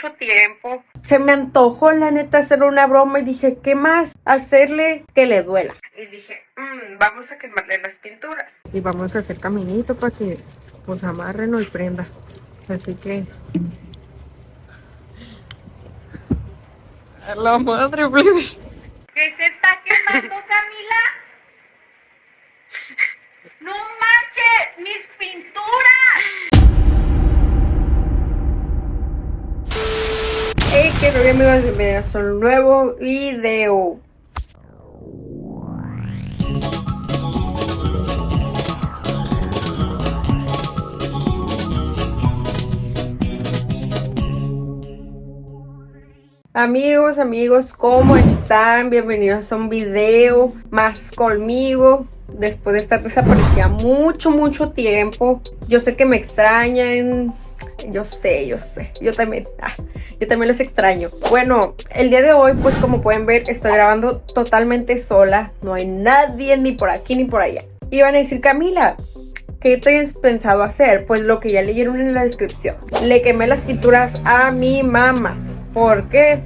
mucho tiempo. Se me antojó, la neta, hacer una broma y dije, ¿qué más? Hacerle que le duela. Y dije, vamos a quemarle las pinturas. Y vamos a hacer caminito para que pues amarren y prenda. Así que... A la madre, plebes. ¿Qué se está quemando, Camila? ¡No manches! ¡Mis pinturas! Hey, que no, amigos, bienvenidos a un nuevo video. Amigos, ¿cómo están? Bienvenidos a un video más conmigo. Después de estar desaparecida mucho tiempo. Yo sé que me extrañan. Yo sé. Yo también los extraño. Bueno, el día de hoy, pues como pueden ver, estoy grabando totalmente sola. No hay nadie ni por aquí ni por allá. Y van a decir, Camila, ¿qué tienes pensado hacer? Pues lo que ya leyeron en la descripción. Le quemé las pinturas a mi mamá. ¿Por qué?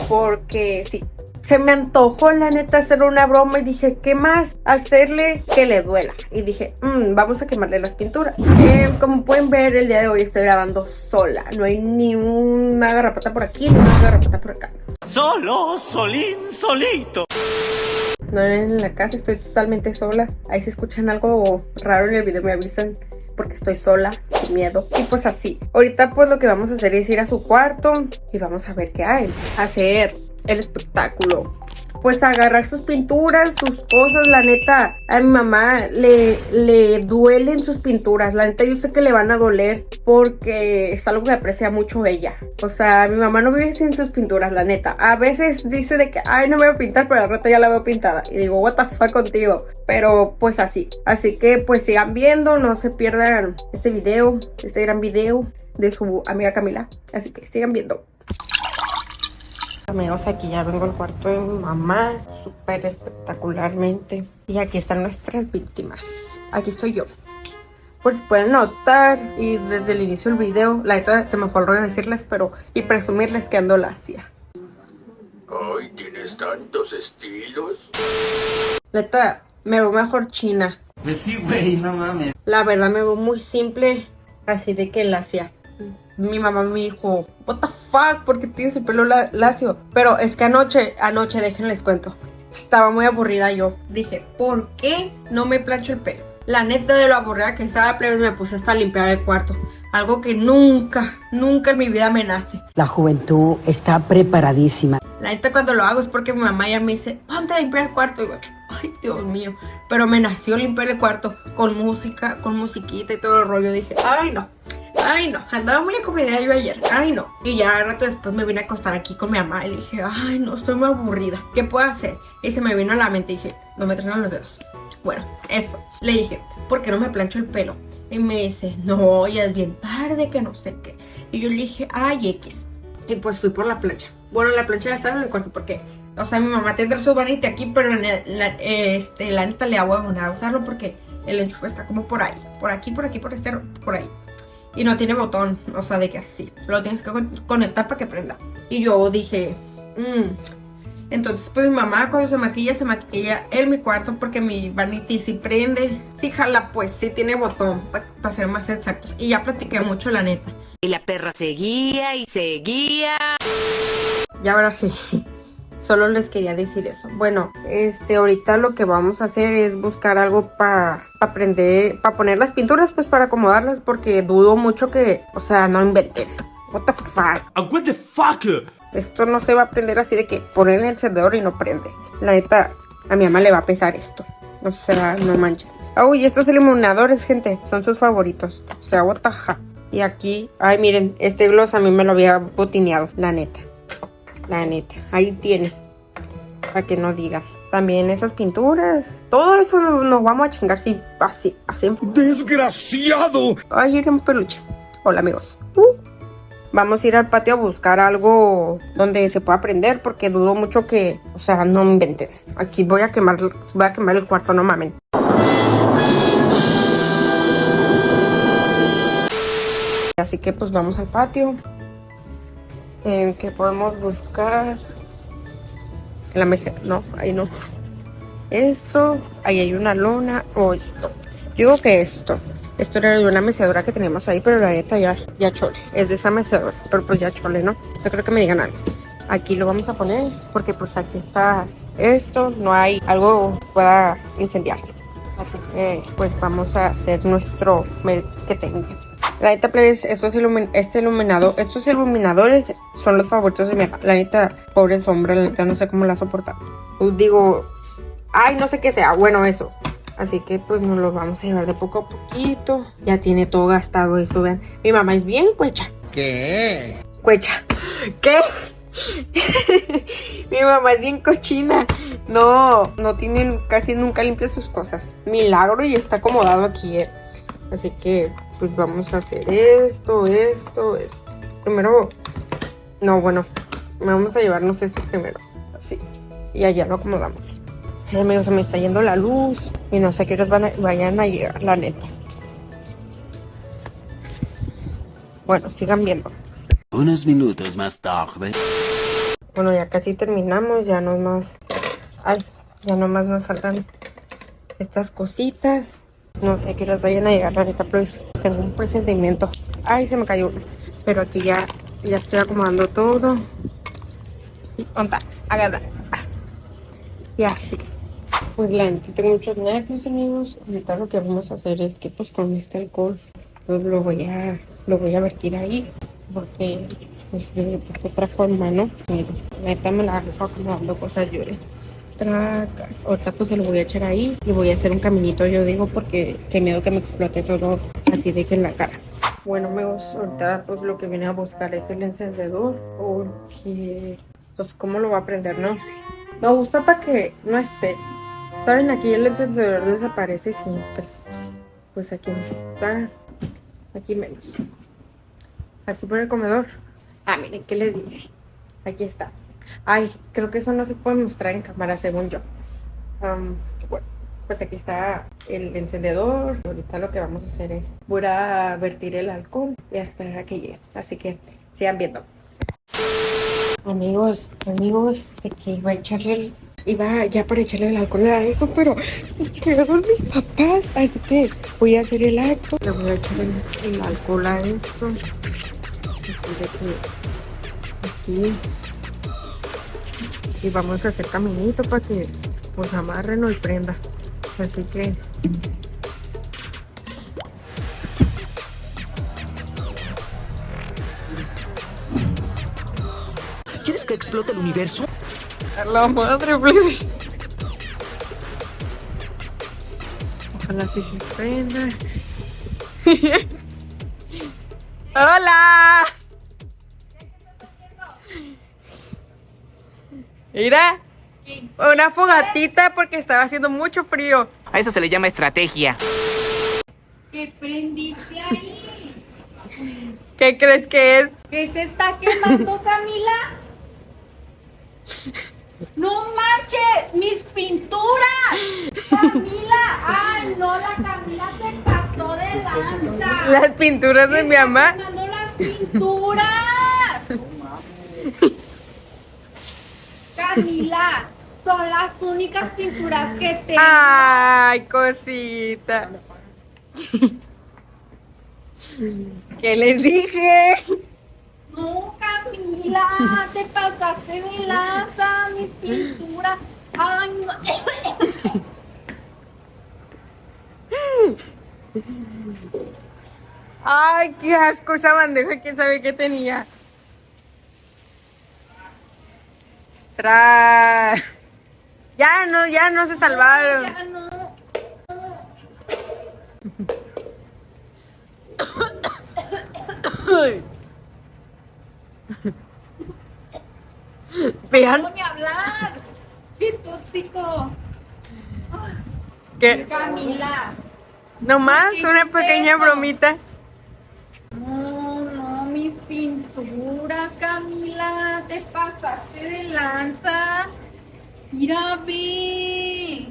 Porque sí, se me antojó, la neta, hacer una broma y dije, ¿qué más? Hacerle que le duela. Y dije, vamos a quemarle las pinturas. Como pueden ver, el día de hoy estoy grabando sola. No hay ni una garrapata por aquí, ni una garrapata por acá. Solito. No, en la casa estoy totalmente sola. Ahí si escuchan algo raro en el video me avisan, porque estoy sola, sin miedo. Y pues así, ahorita pues lo que vamos a hacer es ir a su cuarto y vamos a ver qué hay. Hacer el espectáculo. Pues agarrar sus pinturas, sus cosas. La neta, a mi mamá le duelen sus pinturas. La neta, yo sé que le van a doler porque es algo que aprecia mucho ella. O sea, mi mamá no vive sin sus pinturas, la neta. A veces dice de que, ay, no me voy a pintar, pero al rato ya la veo pintada. Y digo, what the fuck contigo. Pero pues así. Así que pues sigan viendo, no se pierdan este video, este gran video de su amiga Camila. Así que sigan viendo. Amigos, aquí ya vengo al cuarto de mi mamá, súper espectacularmente. Y aquí están nuestras víctimas. Aquí estoy yo. Pues pueden notar, y desde el inicio del video, la neta se me fue el rollo decirles, pero y presumirles que ando lacia. Ay, ¿tienes tantos estilos? Neta, me veo mejor china. Pues sí, güey, no mames. La verdad me veo muy simple, así de que lacia. Mi mamá me dijo, what the fuck, ¿por qué tienes el pelo lacio? Pero es que anoche, déjenles cuento, estaba muy aburrida yo. Dije, ¿por qué no me plancho el pelo? La neta, de lo aburrida que estaba, plebes, me puse hasta a limpiar el cuarto. Algo que nunca en mi vida me nace. La juventud está preparadísima. La neta, cuando lo hago es porque mi mamá ya me dice, ponte a limpiar el cuarto. Y yo, ay, Dios mío. Pero me nació limpiar el cuarto con música, con musiquita y todo el rollo. Dije, ay no, andaba muy acomodada yo ayer, ay no. Y ya rato después me vine a acostar aquí con mi mamá y le dije, ay no, estoy muy aburrida, ¿qué puedo hacer? Y se me vino a la mente y dije, no me truenan los dedos. Bueno, eso, le dije, ¿por qué no me plancho el pelo? Y me dice, no, ya es bien tarde, que no sé qué. Y yo le dije, ay, X. Y pues fui por la plancha. Bueno, la plancha ya estaba en el cuarto porque, o sea, mi mamá tendrá su vanita aquí, pero en la neta le hago a usarlo porque el enchufe está como por ahí, por aquí, por ahí. Y no tiene botón, o sea, de que así. Lo tienes que conectar para que prenda. Y yo dije, Entonces, pues mi mamá cuando se maquilla en mi cuarto porque mi vanity sí prende. Sí jala, pues sí tiene botón, para ser más exactos. Y ya platiqué mucho, la neta. Y la perra seguía y seguía. Y ahora sí. Solo les quería decir eso. Bueno, ahorita lo que vamos a hacer es buscar algo para aprender, para poner las pinturas, pues para acomodarlas, porque dudo mucho que, o sea, no inventen. What the fuck. What the fuck? Esto no se va a prender así de que poner el encendedor y no prende. La neta, a mi mamá le va a pesar esto. O sea, no manches. Uy, estos iluminadores, gente, son sus favoritos. O sea, what the fuck. Y aquí, ay, miren, este gloss a mí me lo había botineado, la neta. Ahí tiene, para que no digan. También esas pinturas, todo eso nos vamos a chingar, sí, así. ¡Desgraciado! Ay, era un peluche. Hola, amigos. Vamos a ir al patio a buscar algo donde se pueda prender, porque dudo mucho que, o sea, no inventen. Aquí voy a quemar el cuarto, no mamen. Así que pues vamos al patio. ¿En qué podemos buscar? En la mesa, no, ahí no. Esto, ahí hay una lona o esto. Yo digo que esto. Esto era de una mecedora que teníamos ahí, pero la neta ya chole. Es de esa mecedora, pero pues ya chole, ¿no? Yo creo que me digan algo. Aquí lo vamos a poner porque pues aquí está esto. No hay algo que pueda incendiarse. Así que pues vamos a hacer nuestro que tenga. La neta, pues, estos iluminadores son los favoritos de mi hija. La neta, pobre sombra, la neta no sé cómo la soportar. Digo, ay, no sé qué sea. Bueno, eso. Así que pues nos los vamos a llevar de poco a poquito. Ya tiene todo gastado eso, vean. Mi mamá es bien cuecha. ¿Qué? Cuecha. ¿Qué? Mi mamá es bien cochina. No tienen, casi nunca limpia sus cosas. Milagro y está acomodado aquí, Así que pues vamos a hacer esto. Primero, no, bueno, vamos a llevarnos esto primero. Así. Y allá lo acomodamos. Amigos, se me está yendo la luz y no sé qué horas vayan a llegar, la neta. Bueno, sigan viendo. Unos minutos más tarde. Bueno, ya casi terminamos, ya nomás nos faltan estas cositas. No sé qué horas vayan a llegar, la neta, pero tengo un presentimiento. Ay, se me cayó una. Pero aquí ya estoy acomodando todo. Sí, onta, agarra. Y así. Pues la neta, tengo muchos nervios, amigos. Ahorita lo que vamos a hacer es que pues con este alcohol pues lo voy a vertir ahí. Porque pues de otra forma, ¿no? Miren, la neta me la rifo acomodando cosas yo. Ahorita pues se lo voy a echar ahí y voy a hacer un caminito, yo digo, porque qué miedo que me explote todo así de que en la cara. Bueno, amigos, ahorita pues lo que vine a buscar es el encendedor, porque pues cómo lo va a prender, ¿no? Me gusta para que no esté. Saben, aquí el encendedor desaparece siempre. Pues aquí no está. Aquí menos. Aquí por el comedor. Ah, miren, ¿qué les dije? Aquí está. Ay, creo que eso no se puede mostrar en cámara, según yo. Bueno, pues aquí está el encendedor. Ahorita lo que vamos a hacer es voy a vertir el alcohol y a esperar a que llegue. Así que sigan viendo. Amigos, de que iba ya para echarle el alcohol a eso, pero nos quedaron mis papás. Así que voy a hacer el acto. Le voy a echar el alcohol a esto. Así de que así. Y vamos a hacer caminito para que pues amarren o prenda. Así que ¿Quieres que explote el universo? a la madre, plebe. Ojalá sí se prenda. ¡Hola! Mira, una fogatita porque estaba haciendo mucho frío. A eso se le llama estrategia. ¿Qué prendiste ahí? ¿Qué crees que es? ¿Qué se está quemando, Camila? ¡No manches! ¡Mis pinturas! ¡Camila! ¡Ay, no! La Camila se pasó de lanza. Las pinturas de mi mamá. ¡Está quemando las pinturas! Camila, son las únicas pinturas que tengo. Ay, cosita. ¿Qué les dije? No, Camila, te pasaste de lanza, mis pinturas. Ay, no. Ay, qué asco esa bandeja, quién sabe qué tenía. Ya no se salvaron. Ya no. Vean No ni hablar. ¡Qué tóxico! que Camila. nomás ¿Qué una es pequeña eso? bromita. No, mis pinturas, Camila. Te pasaste de lanza. Mira, ve.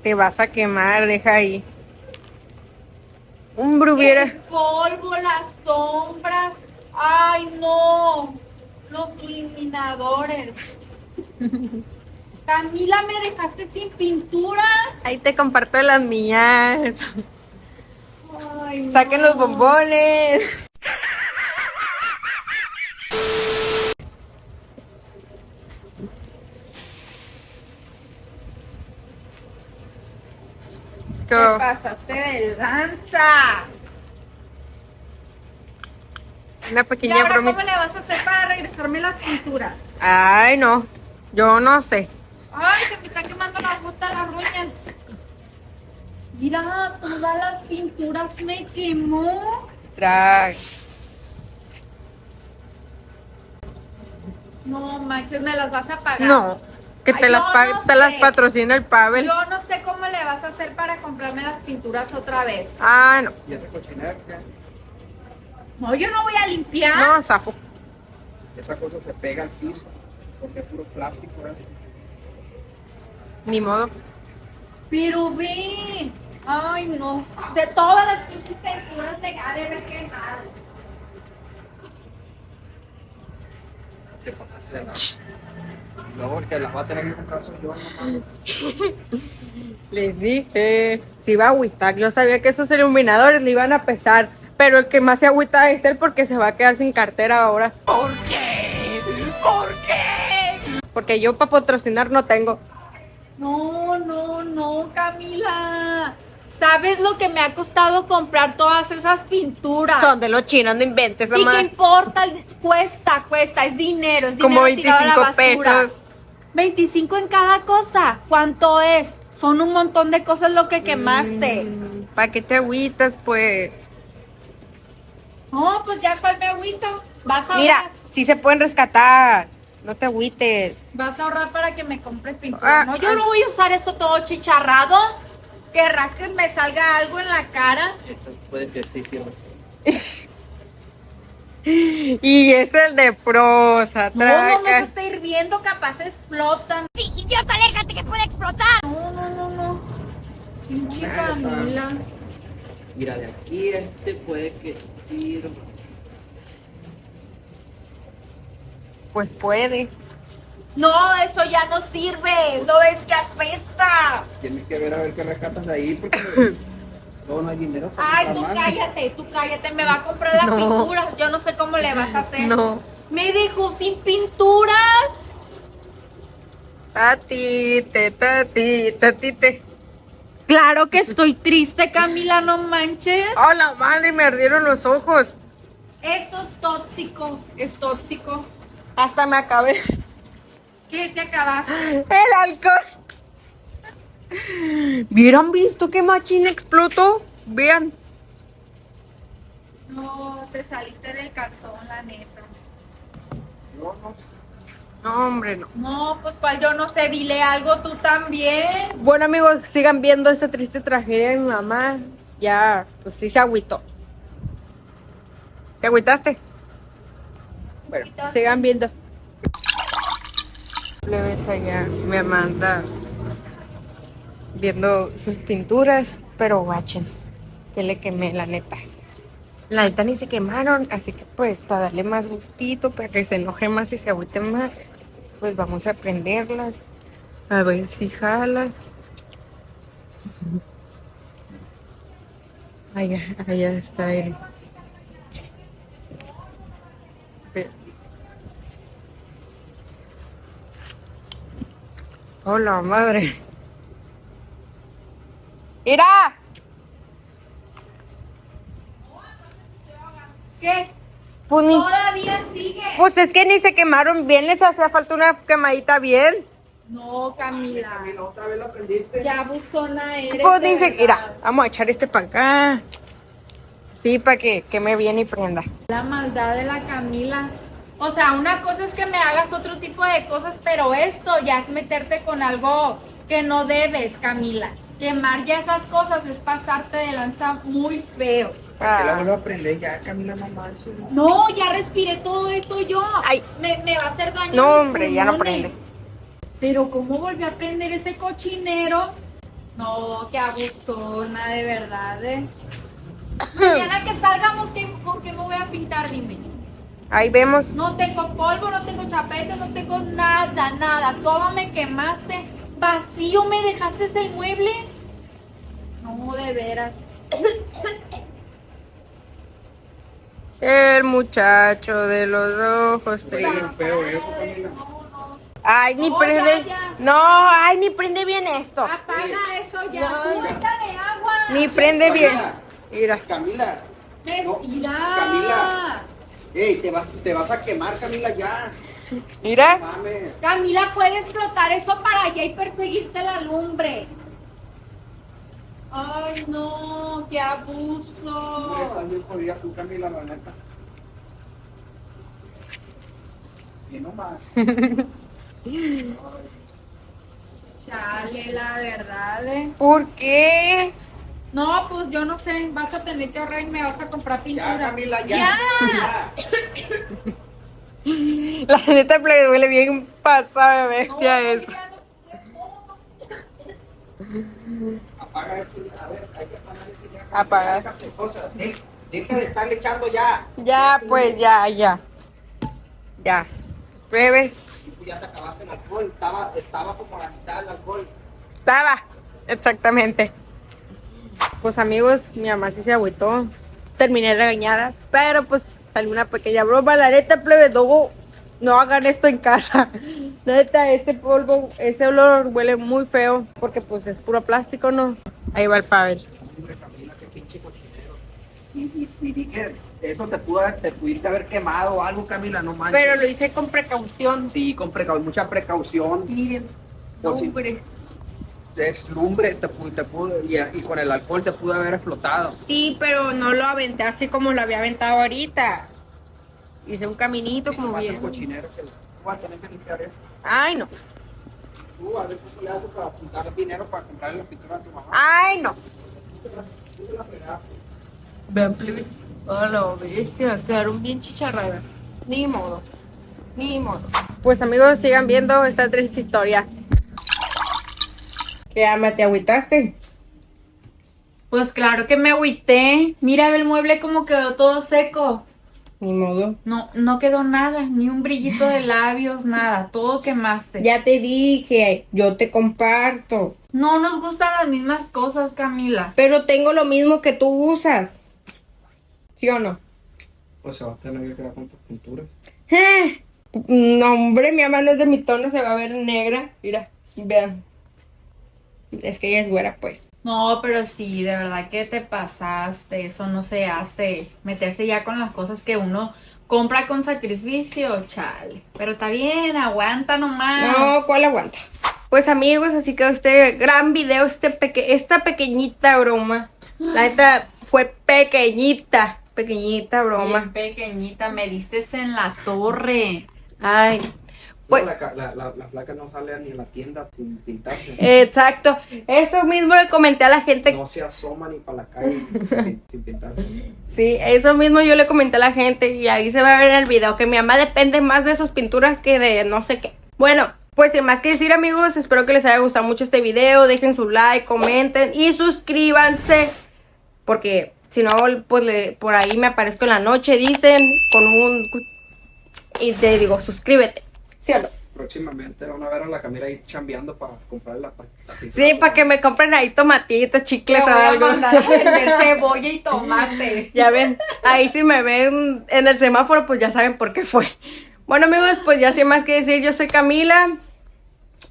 Te vas a quemar, deja ahí. Un brubiera. El polvo, las sombras. Ay, no. Los iluminadores. Camila, me dejaste sin pinturas. Ahí te comparto las mías. Ay, no. Saquen los bombones. Te pasaste de lanza. Una ¿Y pequeña ahora bromita. cómo le vas a hacer para regresarme las pinturas? Ay, no. Yo no sé. Ay, se me está quemando la gota la roña. Mira, todas las pinturas me quemó. Trae. No manches, me las vas a pagar. No. Que te Ay, las yo pague, no te las sé. patrocina el Pavel. Yo no sé cómo le vas a hacer para comprarme las pinturas otra vez. Ah, no. ¿Y esa cochinera qué? No, yo no voy a limpiar. No, zafo. Esa cosa se pega al piso. Porque es puro plástico, ¿verdad? Ni modo. Pero ve. Ay, no. De todas las pinches pinturas me ha de ver quemado. Te pasaste de nada. Luego el que las va a tener que comprar soy yo, no. Les dije. Se iba a agüitar. Yo sabía que esos iluminadores le iban a pesar. Pero el que más se agüita es él porque se va a quedar sin cartera ahora. ¿Por qué? ¿Por qué? Porque yo para patrocinar no tengo. No, no, no, Camila. ¿Sabes lo que me ha costado comprar todas esas pinturas? Son de los chinos, no inventes, ¿Y qué mamá. importa? Cuesta, es dinero, Como tirado a la 25 basura. pesos. 25 en cada cosa. ¿Cuánto es? Son un montón de cosas lo que quemaste. ¿Para qué te agüitas, pues? No, pues ya cuál me agüito. Vas a Mira, ahorrar. sí se pueden rescatar. No te agüites. Vas a ahorrar para que me compres pintura. Ah, No, yo no voy a usar eso todo chicharrado. ¿Querrás que me salga algo en la cara? Puede que sí sirva. Y es el de prosa, No, no me traca. está hirviendo, capaz explotan. Sí, idiota, aléjate que puede explotar. No, no, no, no. Pinche Camila. Mira, de aquí puede que sirva. Pues puede. No, eso ya no sirve. No es que apesta. Tienes que ver a ver qué rescatas de ahí porque luego no hay dinero para Ay, comprar más. tú cállate. Me va a comprar las No. pinturas. Yo no sé cómo le vas a hacer. No. Me dejó sin pinturas. Tatite, tatite, tatite. Claro que estoy triste, Camila, no manches. ¡Oh, la madre! Me ardieron los ojos. Eso es tóxico. Es tóxico. Hasta me acabé ¿Qué te acabas? el alcohol. ¿Vieran visto que machín explotó? Vean. No, te saliste del calzón, la neta. No, hombre, no. No, pues cual yo no sé, dile algo tú también. Bueno, amigos, sigan viendo esta triste tragedia de mi mamá. Ya, pues sí se agüitó. ¿Te agüitaste? Bueno, Agüitaste. sigan viendo. Le ves allá, mi mamá anda viendo sus pinturas, pero guachen, que le quemé, la neta. La neta ni se quemaron, así que pues para darle más gustito, para que se enoje más y se agüite más, pues vamos a prenderlas, a ver si jalas. Allá está él. Hola, madre. ¡Mira! ¿Qué? Pues, Todavía sigue. pues es que ni se quemaron bien, les hacía falta una quemadita bien. No, Camila. ¿Otra vez lo prendiste? Ya buzona eres. Pues de dice, verdad. mira, vamos a echar este para acá. Sí, para que queme bien y prenda. La maldad de la Camila. O sea, una cosa es que me hagas otro tipo de cosas, pero esto ya es meterte con algo que no debes, Camila. Quemar ya esas cosas es pasarte de lanza muy feo. Que la Ah, vuelvo a prender ya, Camila, no manches. No, ya respiré todo esto yo. Ay. Me va a hacer daño. no, a mis hombre, ya no pulmones. prende. Pero ¿cómo volvió a prender ese cochinero? No, qué abusona, de verdad, Mañana que salgamos, ¿con qué me voy a pintar? Dime. Ahí vemos. No tengo polvo, no tengo chapete, no tengo nada, nada. Todo me quemaste. Vacío me dejaste el mueble. No, de veras. El muchacho de los ojos tristes. Ay, ni No, prende. ya. No, ay, ni prende bien esto. Apaga eso ya. No, Tú no. échale agua. Ni prende bien. Mira. Camila. No, Mentira. Camila. Ey, te vas a quemar, Camila, ya. Mira. Mames. Camila, puede explotar eso para allá y perseguirte la lumbre. Ay, no, qué abuso. Estás bien jodida tú, Camila, la neta. Y no más. Chale, la verdad. ¿Por qué? No, pues yo no sé, vas a tener que ahorrar y me vas a comprar pintura. Ya, Camila, ya. ¡Ya! La neta me duele bien pasada de bestia No, eso. ya Apaga esto. A ver, hay que apagar esto ya. Apaga. Déjate cosas. Deja de estarle echando ya. Ya, pues, ya. Ya. Pruebes. Y tú ya te acabaste el alcohol. Estaba como a la mitad del alcohol. Estaba. Exactamente. Pues amigos, mi mamá sí se agüitó. Terminé regañada. Pero pues salió una pequeña broma. La neta, plebe, no hagan esto en casa. La neta, este polvo, ese olor huele muy feo. Porque pues es puro plástico, ¿no? Ahí va el Pavel. Hombre, Camila, qué pinche cochinero. Y dije, eso te pudiste haber quemado o algo, Camila, no manches. Pero lo hice con precaución. Sí, con mucha precaución. Miren. Por si- Hombre. Es lumbre, y con el alcohol te pudo haber explotado. Sí, pero no lo aventé así como lo había aventado ahorita. Hice un caminito como Más el bien. cochinero que voy a tener que limpiar eso. Ay, no. Tú, a ver cómo le haces para apuntar el dinero para comprarle la pintura a tu mamá. Ay, no. Tú te la fregaste. Vean, plebes. A la bestia. Quedaron bien chicharradas. Ni modo. Ni modo. Pues amigos, sigan viendo esta triste historia. ¿Qué, ama? ¿Te agüitaste? Pues claro que me agüité. Mira el mueble como quedó todo seco. Ni modo. No quedó nada, ni un brillito de labios, nada. Todo quemaste. Ya te dije, yo te comparto. No nos gustan las mismas cosas, Camila. Pero tengo lo mismo que tú usas. ¿Sí o no? Pues se va a tener que quedar con tus pinturas. No, hombre, mi mamá no es de mi tono, se va a ver negra. Mira, vean. Es que ella es güera, pues. No, pero sí, de verdad que te pasaste. Eso no se hace. Meterse ya con las cosas que uno compra con sacrificio, chale. Pero está bien, aguanta nomás. No, ¿cuál aguanta? Pues amigos, así quedó este gran video, esta pequeñita broma. La neta fue pequeñita broma. Bien pequeñita, me diste en la torre. Ay, pues, La placa no sale ni en la tienda sin pintarse. exacto. Eso mismo le comenté a la gente. No se asoma ni para la calle sin pintarse. Sí, eso mismo yo le comenté a la gente y ahí se va a ver en el video que mi mamá depende más de sus pinturas que de no sé qué. Bueno, pues sin más que decir amigos, espero que les haya gustado mucho este video. Dejen su like, comenten y suscríbanse. Porque si no, pues por ahí me aparezco en la noche, dicen, con un... Y te digo, suscríbete. ¿Sí o no? Próximamente van a ver a la Camila ahí chambeando para comprar la pintura. Sí, para que me compren ahí tomatitos, Te chicles voy o a algo. mandar a vender cebolla y tomate. Ya ven, ahí si me ven en el semáforo, pues ya saben por qué fue. Bueno amigos, pues ya sin más que decir, yo soy Camila.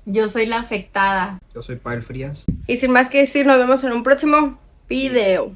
Yo soy la afectada. Yo soy Pael Frías. Y sin más que decir, nos vemos en un próximo video.